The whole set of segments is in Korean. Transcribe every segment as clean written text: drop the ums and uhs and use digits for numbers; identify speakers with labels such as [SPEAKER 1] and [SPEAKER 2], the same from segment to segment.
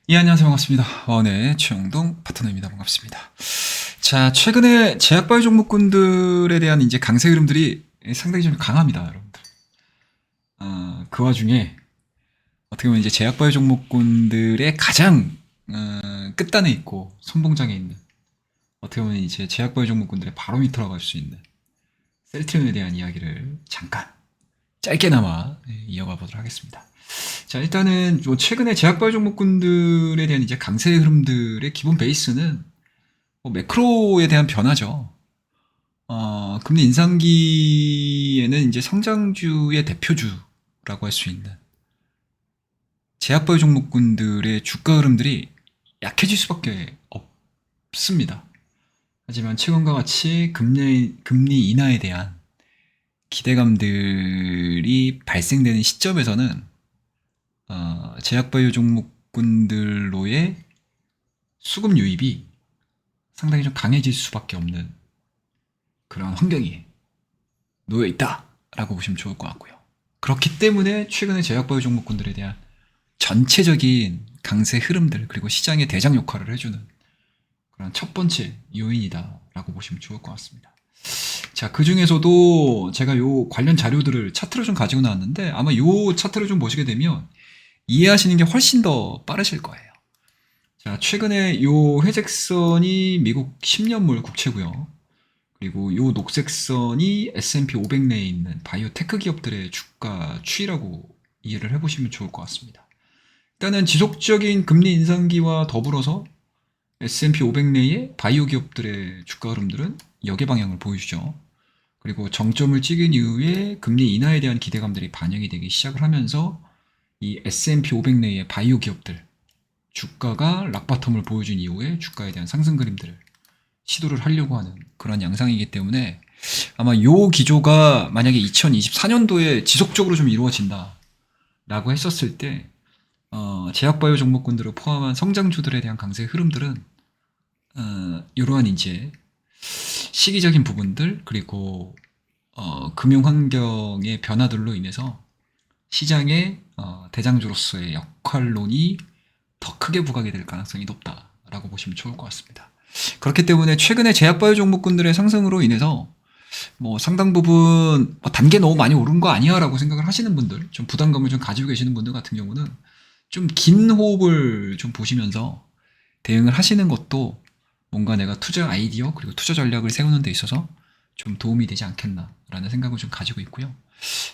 [SPEAKER 1] 예, 안녕하세요. 반갑습니다. 네, 최영동 파트너입니다. 반갑습니다. 자, 최근에 제약바이오 종목군들에 대한 이제 강세 흐름들이 상당히 좀 강합니다, 여러분들. 그 와중에 어떻게 보면 이제 제약바이오 종목군들의 가장 끝단에 있고 선봉장에 있는 어떻게 보면 이제 제약바이오 종목군들의 바로미터라고 할 수 있는 셀트리온에 대한 이야기를 잠깐 짧게나마 이어가 보도록 하겠습니다. 자, 일단은 뭐 최근에 제약바이오 종목군들에 대한 이제 강세 흐름들의 기본 베이스는 뭐 매크로에 대한 변화죠. 금리 인상기에는 이제 성장주의 대표주라고 할 수 있는 제약바이오 종목군들의 주가 흐름들이 약해질 수밖에 없습니다. 하지만 최근과 같이 금리 인하에 대한 기대감들이 발생되는 시점에서는 제약바이오 종목군들로의 수급 유입이 상당히 좀 강해질 수밖에 없는 그런 환경이 놓여 있다라고 보시면 좋을 것 같고요. 그렇기 때문에 최근에 제약바이오 종목군들에 대한 전체적인 강세 흐름들 그리고 시장의 대장 역할을 해주는 그런 첫 번째 요인이다라고 보시면 좋을 것 같습니다. 자, 그 중에서도 제가 요 관련 자료들을 차트로 좀 가지고 나왔는데 아마 요 차트를 좀 보시게 되면 이해하시는 게 훨씬 더 빠르실 거예요. 자, 최근에 요 회색선이 미국 10년물 국채고요. 그리고 요 녹색선이 S&P 500 내에 있는 바이오 테크 기업들의 주가 추이라고 이해를 해보시면 좋을 것 같습니다. 일단은 지속적인 금리 인상기와 더불어서 S&P 500 내의 바이오 기업들의 주가 흐름들은 역의 방향을 보여주죠. 그리고 정점을 찍은 이후에 금리 인하에 대한 기대감들이 반영이 되기 시작을 하면서 이 S&P 500 내의 바이오 기업들 주가가 락바텀을 보여준 이후에 주가에 대한 상승 그림들을 시도를 하려고 하는 그런 양상이기 때문에 아마 요 기조가 만약에 2024년도에 지속적으로 좀 이루어진다 라고 했었을 때 제약바이오 종목군들을 포함한 성장주들에 대한 강세 흐름들은 이러한 이제 시기적인 부분들 그리고 금융 환경의 변화들로 인해서 시장의 대장주로서의 역할론이 더 크게 부각이 될 가능성이 높다라고 보시면 좋을 것 같습니다. 그렇기 때문에 최근에 제약바이오 종목군들의 상승으로 인해서 뭐 상당 부분 단계 너무 많이 오른 거 아니야라고 생각을 하시는 분들, 좀 부담감을 좀 가지고 계시는 분들 같은 경우는 좀 긴 호흡을 좀 보시면서 대응을 하시는 것도 뭔가 내가 투자 아이디어 그리고 투자 전략을 세우는 데 있어서 좀 도움이 되지 않겠나라는 생각을 좀 가지고 있고요.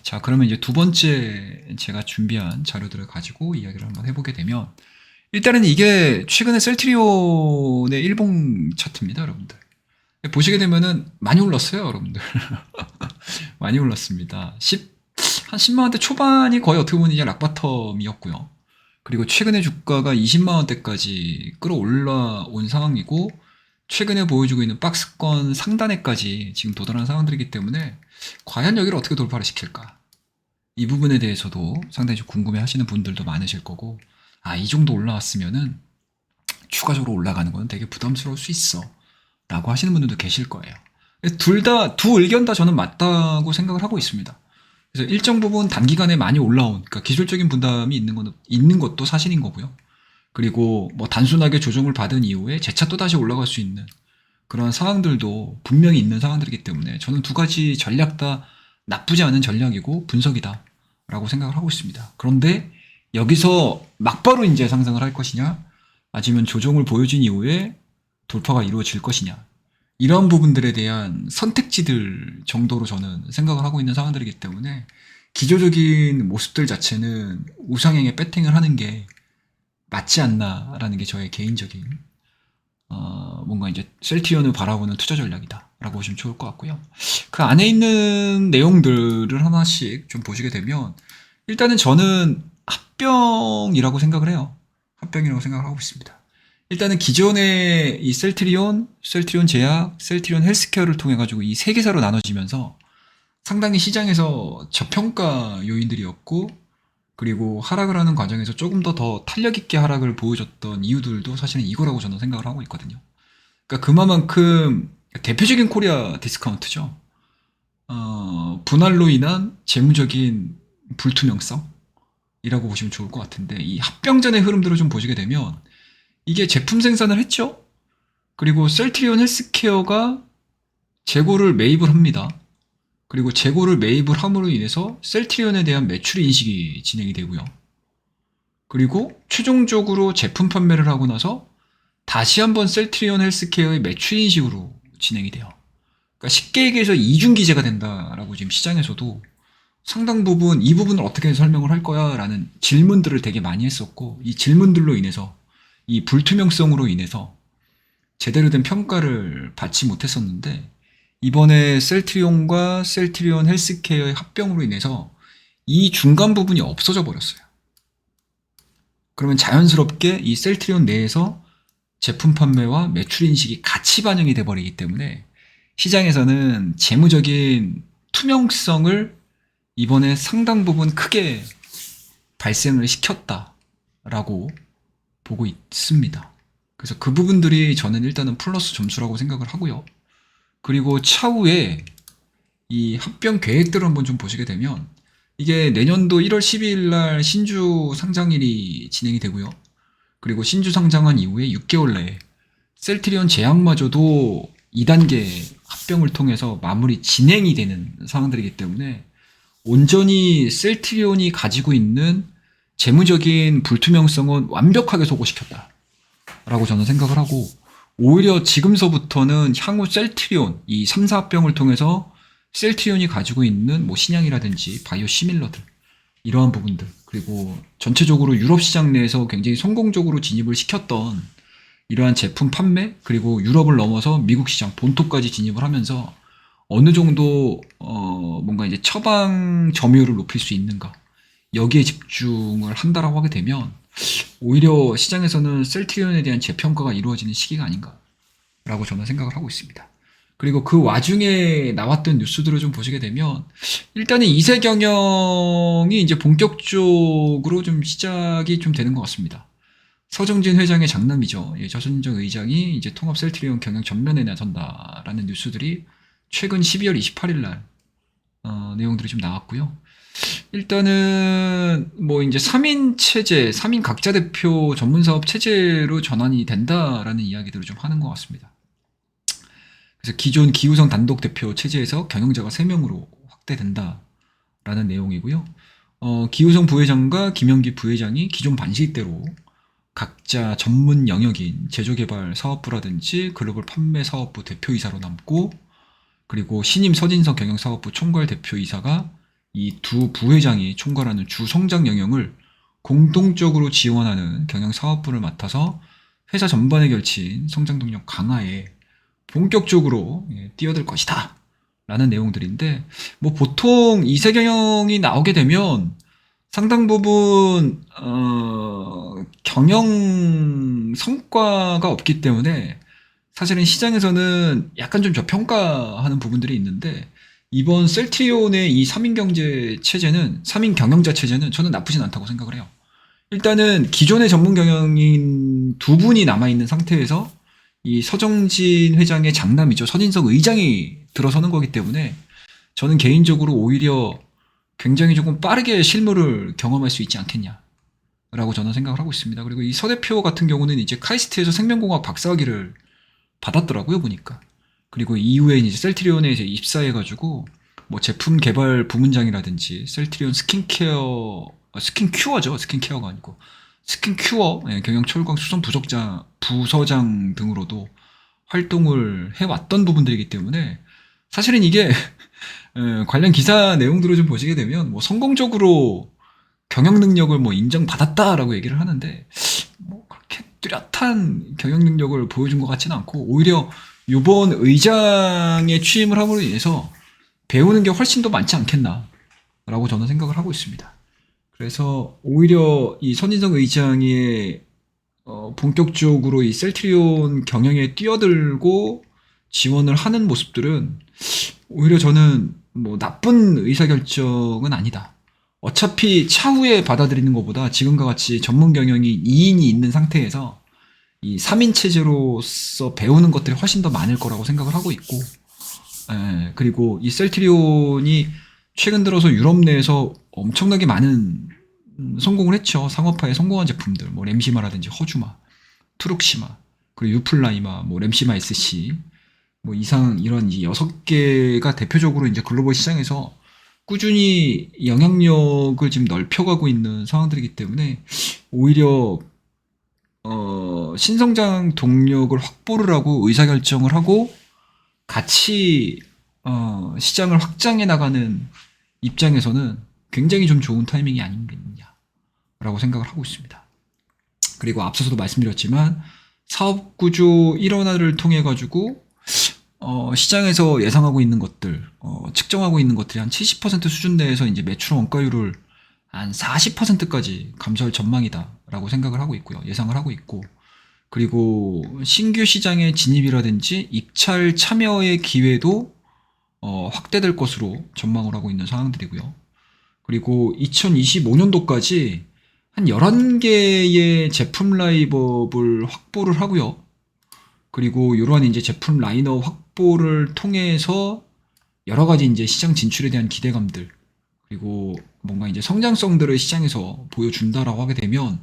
[SPEAKER 1] 자, 그러면 이제 두 번째 제가 준비한 자료들을 가지고 이야기를 한번 해보게 되면 일단은 이게 최근에 셀트리온의 일봉 차트입니다, 여러분들. 보시게 되면은 많이 올랐어요, 여러분들. 많이 올랐습니다. 한 10만 원대 초반이 거의 어떻게 보면 이제 락바텀이었고요. 그리고 최근에 주가가 20만 원대까지 끌어올라온 상황이고 최근에 보여주고 있는 박스권 상단에까지 지금 도달한 상황들이기 때문에 과연 여기를 어떻게 돌파를 시킬까? 이 부분에 대해서도 상당히 좀 궁금해 하시는 분들도 많으실 거고 이 정도 올라왔으면은 추가적으로 올라가는 건 되게 부담스러울 수 있어 라고 하시는 분들도 계실 거예요. 두 의견 다 저는 맞다고 생각을 하고 있습니다. 그래서 일정 부분 단기간에 많이 올라온, 그러니까 기술적인 분담이 있는 것도 사실인 거고요. 그리고 뭐 단순하게 조정을 받은 이후에 재차 또 다시 올라갈 수 있는 그런 상황들도 분명히 있는 상황들이기 때문에 저는 두 가지 전략 다 나쁘지 않은 전략이고 분석이다 라고 생각을 하고 있습니다. 그런데 여기서 막바로 이제 상승을 할 것이냐 아니면 조정을 보여준 이후에 돌파가 이루어질 것이냐 이런 부분들에 대한 선택지들 정도로 저는 생각을 하고 있는 상황들이기 때문에 기조적인 모습들 자체는 우상향에 배팅을 하는 게 맞지 않나라는 게 저의 개인적인 뭔가 이제 셀티온을 바라보는 투자 전략이다라고 보시면 좋을 것 같고요. 그 안에 있는 내용들을 하나씩 좀 보시게 되면 일단은 저는 합병이라고 생각을 해요. 합병이라고 생각을 하고 있습니다. 일단은 기존의 이 셀트리온 제약, 셀트리온 헬스케어를 통해 가지고 이 세 개사로 나눠지면서 상당히 시장에서 저평가 요인들이었고 그리고 하락을 하는 과정에서 조금 더 탄력 있게 하락을 보여줬던 이유들도 사실은 이거라고 저는 생각을 하고 있거든요. 그러니까 그만큼 대표적인 코리아 디스카운트죠. 분할로 인한 재무적인 불투명성 이라고 보시면 좋을 것 같은데, 이 합병전의 흐름들을 좀 보시게 되면 이게 제품 생산을 했죠. 그리고 셀트리온 헬스케어가 재고를 매입을 합니다. 그리고 재고를 매입을 함으로 인해서 셀트리온에 대한 매출 인식이 진행이 되고요. 그리고 최종적으로 제품 판매를 하고 나서 다시 한번 셀트리온 헬스케어의 매출 인식으로 진행이 돼요. 그러니까 쉽게 얘기해서 이중기재가 된다라고 지금 시장에서도 상당 부분 이 부분을 어떻게 설명을 할 거야 라는 질문들을 되게 많이 했었고, 이 질문들로 인해서 이 불투명성으로 인해서 제대로 된 평가를 받지 못했었는데, 이번에 셀트리온과 셀트리온 헬스케어의 합병으로 인해서 이 중간 부분이 없어져 버렸어요. 그러면 자연스럽게 이 셀트리온 내에서 제품 판매와 매출 인식이 같이 반영이 돼 버리기 때문에 시장에서는 재무적인 투명성을 이번에 상당 부분 크게 발생을 시켰다라고 보고 있습니다. 그래서 그 부분들이 저는 일단은 플러스 점수라고 생각을 하고요. 그리고 차후에 이 합병 계획들을 한번 좀 보시게 되면, 이게 내년도 1월 12일 날 신주 상장일이 진행이 되고요. 그리고 신주 상장한 이후에 6개월 내에 셀트리온 제약마저도 2단계 합병을 통해서 마무리 진행이 되는 상황들이기 때문에 온전히 셀트리온이 가지고 있는 재무적인 불투명성은 완벽하게 소거시켰다 라고 저는 생각을 하고, 오히려 지금서부터는 향후 셀트리온 이 3, 4합병을 통해서 셀트리온이 가지고 있는 뭐 신약이라든지 바이오 시밀러들, 이러한 부분들, 그리고 전체적으로 유럽 시장 내에서 굉장히 성공적으로 진입을 시켰던 이러한 제품 판매, 그리고 유럽을 넘어서 미국 시장 본토까지 진입을 하면서 어느 정도 뭔가 이제 처방 점유율을 높일 수 있는가, 여기에 집중을 한다라고 하게 되면 오히려 시장에서는 셀트리온에 대한 재평가가 이루어지는 시기가 아닌가라고 저는 생각을 하고 있습니다. 그리고 그 와중에 나왔던 뉴스들을 좀 보시게 되면 일단은 이세 경영이 이제 본격적으로 좀 시작이 좀 되는 것 같습니다. 서정진 회장의 장남이죠. 예, 저선정 의장이 이제 통합 셀트리온 경영 전면에 나선다라는 뉴스들이 최근 12월 28일 날 내용들이 좀 나왔고요. 일단은 뭐 이제 3인 체제, 3인 각자 대표 전문 사업 체제로 전환이 된다라는 이야기들을 좀 하는 것 같습니다. 그래서 기존 기우성 단독 대표 체제에서 경영자가 3명으로 확대된다라는 내용이고요. 기우성 부회장과 김영기 부회장이 기존 반시대로 각자 전문 영역인 제조개발 사업부라든지 글로벌 판매 사업부 대표이사로 남고, 그리고 신임 서진석 경영사업부 총괄 대표이사가 이 두 부회장이 총괄하는 주 성장 영역을 공동적으로 지원하는 경영사업부를 맡아서 회사 전반에 걸친 성장 동력 강화에 본격적으로 뛰어들 것이다 라는 내용들인데, 뭐 보통 이세 경영이 나오게 되면 상당 부분 경영 성과가 없기 때문에 사실은 시장에서는 약간 좀 저평가하는 부분들이 있는데, 이번 셀트리온의 이 3인 경제 체제는, 3인 경영자 체제는 저는 나쁘진 않다고 생각을 해요. 일단은 기존의 전문 경영인 두 분이 남아있는 상태에서 이 서정진 회장의 장남이죠. 서진석 의장이 들어서는 거기 때문에 저는 개인적으로 오히려 굉장히 조금 빠르게 실무를 경험할 수 있지 않겠냐라고 저는 생각을 하고 있습니다. 그리고 이 서 대표 같은 경우는 이제 카이스트에서 생명공학 박사학위를 받았더라고요, 보니까. 그리고 이후에 이제 셀트리온에 이제 입사해가지고 뭐 제품 개발 부문장이라든지 셀트리온 스킨큐어죠. 스킨케어가 아니고 스킨큐어 경영 철강 수석 부서장 등으로도 활동을 해왔던 부분들이기 때문에 사실은 이게 관련 기사 내용들을 좀 보시게 되면 뭐 성공적으로 경영 능력을 뭐 인정받았다라고 얘기를 하는데, 뭐 그렇게 뚜렷한 경영 능력을 보여준 것 같지는 않고, 오히려 이번 의장의 취임을 함으로 인해서 배우는 게 훨씬 더 많지 않겠나라고 저는 생각을 하고 있습니다. 그래서 오히려 이 선인성 의장이 본격적으로 이 셀트리온 경영에 뛰어들고 지원을 하는 모습들은 오히려 저는 뭐 나쁜 의사결정은 아니다. 어차피 차후에 받아들이는 것보다 지금과 같이 전문 경영이 2인이 있는 상태에서 이 3인 체제로서 배우는 것들이 훨씬 더 많을 거라고 생각을 하고 있고, 그리고 이 셀트리온이 최근 들어서 유럽 내에서 엄청나게 많은 성공을 했죠. 상업화에 성공한 제품들, 뭐 램시마라든지 허주마, 트룩시마, 그리고 유플라이마, 뭐 램시마 SC, 뭐 이상 이런 이 6개가 대표적으로 이제 글로벌 시장에서 꾸준히 영향력을 지금 넓혀가고 있는 상황들이기 때문에 오히려 신성장 동력을 확보를 하고 의사결정을 하고 같이 시장을 확장해 나가는 입장에서는 굉장히 좀 좋은 타이밍이 아니겠느냐라고 생각을 하고 있습니다. 그리고 앞서서도 말씀드렸지만 사업 구조 일원화를 통해 가지고 시장에서 예상하고 있는 것들, 측정하고 있는 것들이 한 70% 수준 내에서 이제 매출 원가율을 한 40%까지 감소할 전망이다라고 생각을 하고 있고요. 예상을 하고 있고, 그리고 신규 시장의 진입이라든지 입찰 참여의 기회도 확대될 것으로 전망을 하고 있는 상황들이고요. 그리고 2025년도까지 한 11개의 제품 라인업을 확보를 하고요. 그리고 이러한 이제 제품 라인업 확보를 통해서 여러 가지 이제 시장 진출에 대한 기대감들, 그리고 뭔가 이제 성장성들을 시장에서 보여준다라고 하게 되면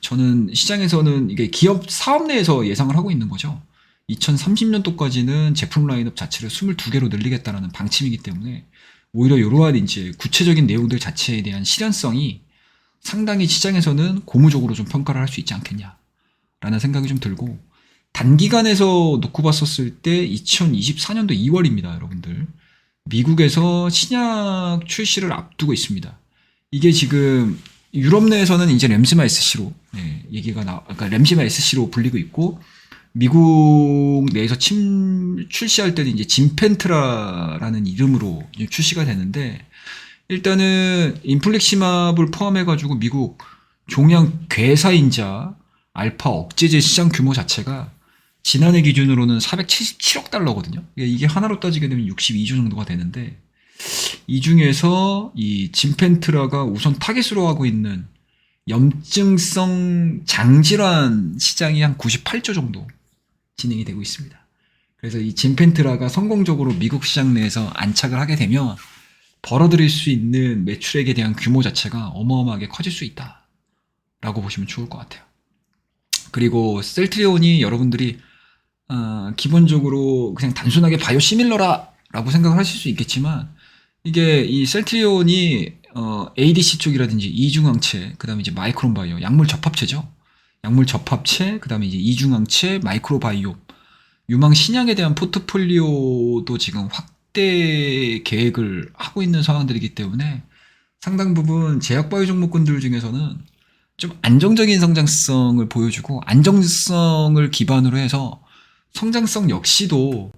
[SPEAKER 1] 저는 시장에서는 이게 기업 사업 내에서 예상을 하고 있는 거죠. 2030년도까지는 제품 라인업 자체를 22개로 늘리겠다라는 방침이기 때문에 오히려 이러한 이제 구체적인 내용들 자체에 대한 실현성이 상당히 시장에서는 고무적으로 좀 평가를 할 수 있지 않겠냐라는 생각이 좀 들고, 단기간에서 놓고 봤었을 때 2024년도 2월입니다, 여러분들. 미국에서 신약 출시를 앞두고 있습니다. 이게 지금 유럽 내에서는 이제 램시마 SC로 그러니까 램시마 SC로 불리고 있고, 미국 내에서 출시할 때는 이제 진펜트라라는 이름으로 출시가 되는데, 일단은 인플렉시마블 포함해가지고 미국 종양 괴사인자 알파 억제제 시장 규모 자체가 지난해 기준으로는 477억 달러거든요. 이게 하나로 따지게 되면 62조 정도가 되는데, 이 중에서 이 진펜트라가 우선 타깃으로 하고 있는 염증성 장질환 시장이 한 98조 정도 진행이 되고 있습니다. 그래서 이 진펜트라가 성공적으로 미국 시장 내에서 안착을 하게 되면 벌어들일 수 있는 매출액에 대한 규모 자체가 어마어마하게 커질 수 있다라고 보시면 좋을 것 같아요. 그리고 셀트리온이 여러분들이 기본적으로 그냥 단순하게 바이오 시밀러라라고 생각을 하실 수 있겠지만, 이게 이 셀트리온이 ADC 쪽이라든지 이중항체, 그다음에 이제 마이크론바이오, 약물 접합체죠. 약물 접합체, 그다음에 이제 이중항체, 마이크로바이오, 유망 신약에 대한 포트폴리오도 지금 확대 계획을 하고 있는 상황들이기 때문에 상당 부분 제약바이오 종목군들 중에서는 좀 안정적인 성장성을 보여주고, 안정성을 기반으로 해서 성장성 역시도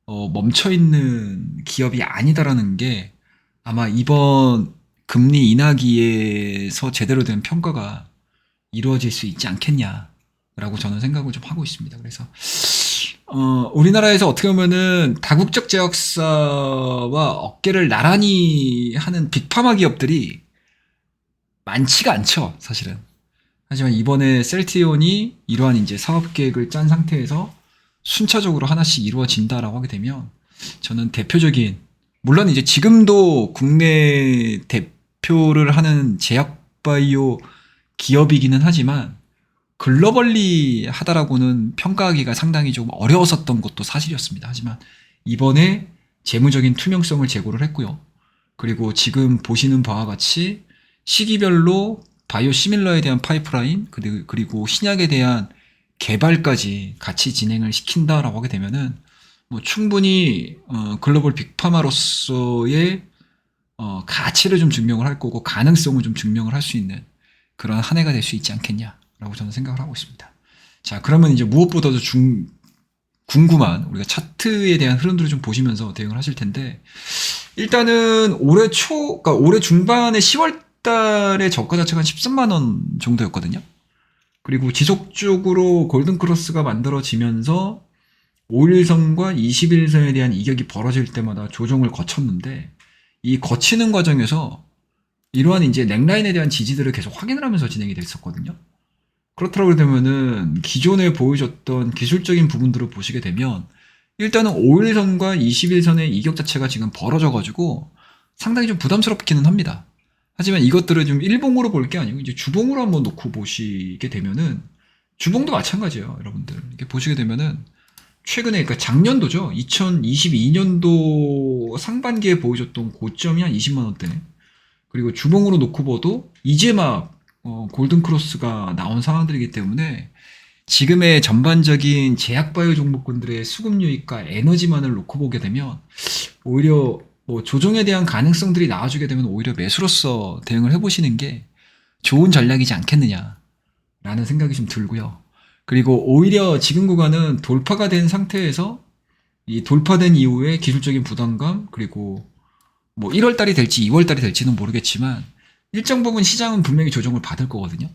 [SPEAKER 1] 멈춰있는 기업이 아니다라는 게 아마 이번 금리 인하기에서 제대로 된 평가가 이루어질 수 있지 않겠냐라고 저는 생각을 좀 하고 있습니다. 그래서 우리나라에서 어떻게 보면은 다국적 제약사와 어깨를 나란히 하는 빅파마 기업들이 많지가 않죠, 사실은. 하지만 이번에 셀트리온이 이러한 이제 사업 계획을 짠 상태에서 순차적으로 하나씩 이루어진다라고 하게 되면, 저는 대표적인, 물론 이제 지금도 국내 대표를 하는 제약바이오 기업이기는 하지만 글로벌리 하다라고는 평가하기가 상당히 좀 어려웠었던 것도 사실이었습니다. 하지만 이번에 재무적인 투명성을 제고를 했고요. 그리고 지금 보시는 바와 같이 시기별로 바이오 시밀러에 대한 파이프라인, 그리고 신약에 대한 개발까지 같이 진행을 시킨다라고 하게 되면은 뭐 충분히 글로벌 빅파마로서의 가치를 좀 증명을 할 거고, 가능성을 좀 증명을 할 수 있는 그런 한 해가 될 수 있지 않겠냐라고 저는 생각을 하고 있습니다. 자, 그러면 이제 무엇보다도 궁금한 우리가 차트에 대한 흐름들을 좀 보시면서 대응을 하실 텐데, 일단은 그러니까 올해 중반에 10월 달에 저가 자체가 한 13만 원 정도였거든요. 그리고 지속적으로 골든크로스가 만들어지면서 5일선과 21일선에 대한 이격이 벌어질 때마다 조정을 거쳤는데, 이 거치는 과정에서 이러한 이제 넥라인에 대한 지지들을 계속 확인을 하면서 진행이 됐었거든요. 그렇다고 되면은 기존에 보여줬던 기술적인 부분들을 보시게 되면 일단은 5일선과 21일선의 이격 자체가 지금 벌어져가지고 상당히 좀 부담스럽기는 합니다. 하지만 이것들을 좀 일봉으로 볼 게 아니고 이제 주봉으로 한번 놓고 보시게 되면은 주봉도 마찬가지예요, 여러분들. 이렇게 보시게 되면은 최근에 그러니까 작년도죠. 2022년도 상반기에 보여줬던 고점이 한 20만 원대. 그리고 주봉으로 놓고 봐도 이제 막 골든 크로스가 나온 상황들이기 때문에 지금의 전반적인 제약바이오 종목군들의 수급 유입과 에너지만을 놓고 보게 되면 오히려 뭐 조정에 대한 가능성들이 나와주게 되면 오히려 매수로서 대응을 해보시는 게 좋은 전략이지 않겠느냐라는 생각이 좀 들고요. 그리고 오히려 지금 구간은 돌파가 된 상태에서 이 돌파된 이후에 기술적인 부담감 그리고 뭐 1월 달이 될지 2월 달이 될지는 모르겠지만 일정 부분 시장은 분명히 조정을 받을 거거든요.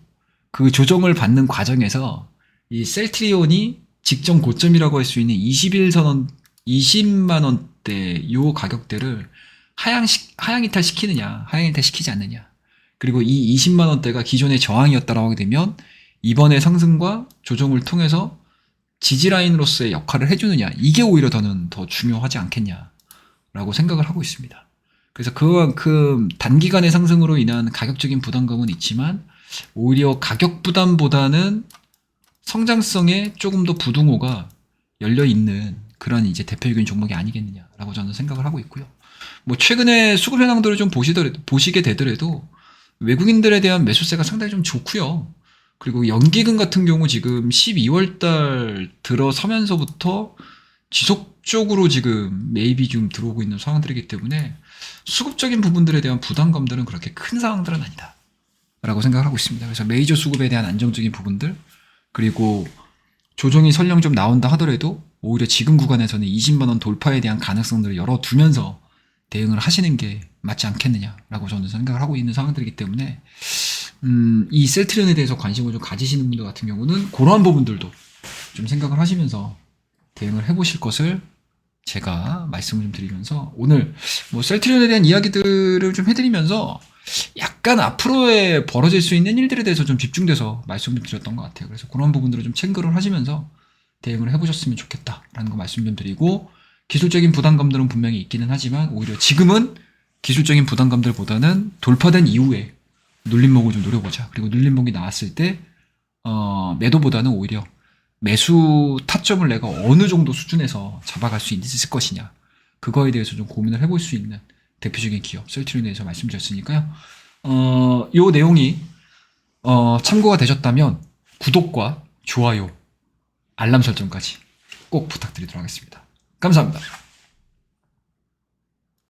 [SPEAKER 1] 그 조정을 받는 과정에서 이 셀트리온이 직전 고점이라고 할 수 있는 21선원 20만 원대 요 가격대를 하향 이탈 시키느냐, 하향 이탈 시키지 않느냐. 그리고 이 20만 원대가 기존의 저항이었다라고 하게 되면 이번의 상승과 조정을 통해서 지지라인으로서의 역할을 해주느냐. 이게 오히려 더 중요하지 않겠냐라고 생각을 하고 있습니다. 그래서 그만큼 단기간의 상승으로 인한 가격적인 부담감은 있지만 오히려 가격 부담보다는 성장성에 조금 더 부등호가 열려있는 그런 이제 대표적인 종목이 아니겠느냐라고 저는 생각을 하고 있고요. 뭐 최근에 수급 현황들을 좀 보시게 되더라도 외국인들에 대한 매수세가 상당히 좀 좋고요. 그리고 연기금 같은 경우 지금 12월 달 들어서면서부터 지속적으로 지금 매입이 좀 들어오고 있는 상황들이기 때문에 수급적인 부분들에 대한 부담감들은 그렇게 큰 상황들은 아니다 라고 생각을 하고 있습니다. 그래서 메이저 수급에 대한 안정적인 부분들 그리고 조정이 설령 좀 나온다 하더라도 오히려 지금 구간에서는 20만원 돌파에 대한 가능성들을 열어두면서 대응을 하시는 게 맞지 않겠느냐라고 저는 생각을 하고 있는 상황들이기 때문에 이 셀트리온에 대해서 관심을 좀 가지시는 분들 같은 경우는 그러한 부분들도 좀 생각을 하시면서 대응을 해보실 것을 제가 말씀을 좀 드리면서 오늘 뭐 셀트리온에 대한 이야기들을 좀 해드리면서 약간 앞으로에 벌어질 수 있는 일들에 대해서 좀 집중돼서 말씀을 드렸던 것 같아요. 그래서 그런 부분들을 좀 챙거를 하시면서 대응을 해보셨으면 좋겠다라는 거 말씀 좀 드리고 기술적인 부담감들은 분명히 있기는 하지만 오히려 지금은 기술적인 부담감들보다는 돌파된 이후에 눌림목을 좀 노려보자. 그리고 눌림목이 나왔을 때 매도보다는 오히려 매수 타점을 내가 어느 정도 수준에서 잡아갈 수 있을 것이냐. 그거에 대해서 좀 고민을 해볼 수 있는 대표적인 기업 셀트리온에 대해서 말씀드렸으니까요. 요 내용이 참고가 되셨다면 구독과 좋아요, 알람 설정까지 꼭 부탁드리도록 하겠습니다. 감사합니다.